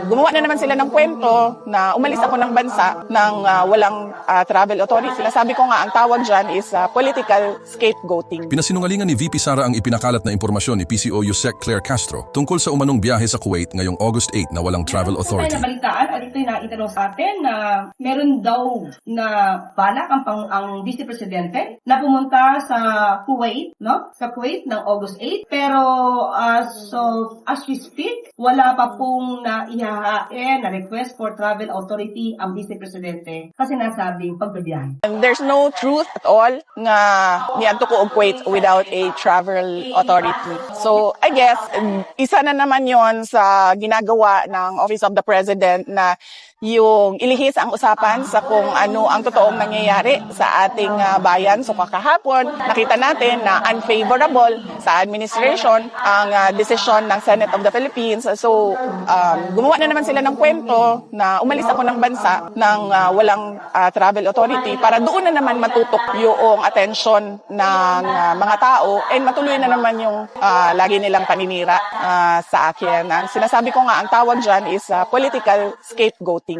Gumawa na naman sila ng kwento na umalis ako ng bansa ng walang travel authority. Sinasabi ko nga, ang tawag dyan is political scapegoating. Pinasinungalingan ni VP Sara ang ipinakalat na impormasyon ni PCO Yusek Claire Castro tungkol sa umanong biyahe sa Kuwait ngayong August 8 na walang travel authority. May nabalitaan at ito'y naitanong sa atin na meron daw na balak ang Vice Presidente na pumunta sa Kuwait, no? Sa Kuwait ng August 8. Pero as we speak, wala pa pong ihahain na request for travel authority ang Vice Presidente kasi nasabing pagbabiyahe. And there's no truth at all nga niadto ko og Kuwait without a travel authority. So I guess isa na naman yon sa ginagawa ng Office of the President na yung ilihis ang usapan sa kung ano ang totoong nangyayari sa ating bayan. So kakahapon, nakita natin na unfavorable sa administration ang desisyon ng Senate of the Philippines. So gumawa na naman sila ng kwento na umalis ako ng bansa ng walang travel authority para doon na naman matutok yung atensyon ng mga tao and matuloy na naman yung lagi nilang paninira sa akin. Sinasabi ko nga, ang tawag dyan is political scapegoating.